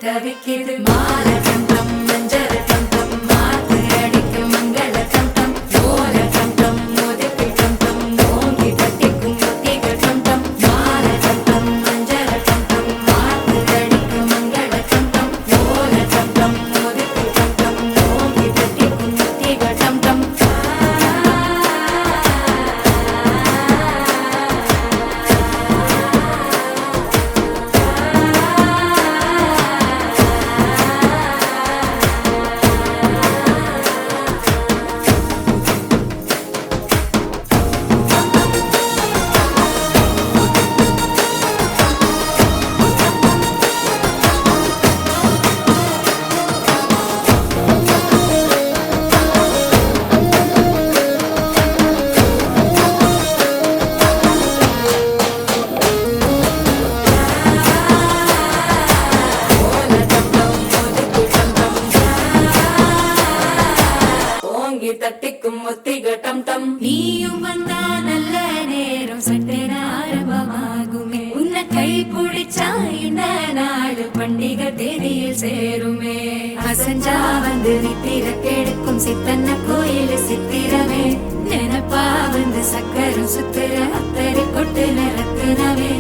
தவிக்கிது மால டம் டம் மஞ்சள் டம் டம் மாத்து அடிக்கு மங்கள டம் டம் ஓல டம் டம் மோதிக்கு டம் டம் ஓங்கி தட்டிக்கும் முத்திக டம் டம் மால டம் டம் மஞ்சள் டம் டம் மாத்து அடிக்கு மங்கள டம் டம் ஓல டம் டம் மோதிக்கு டம் டம் ஓங்கி தட்டிக்கும் முத்திக டம் டம் தட்டிக்கும் முத்திக டம் டம் நீயும் வந்தா நல்ல நேரம் சட்டென ஆரம்பமாகுமே உன்னை கை பிடிச்சா இந்த நாடு பண்டிகை தேதியில் சேருமே அசஞ்சா வந்து நித்திர கெடுக்கும் சித்தன்ன கோயில் சித்திரமே நினப்பா வந்து சக்கரம் சுத்துற அத்தரை கொட்டு நிறத்துனவே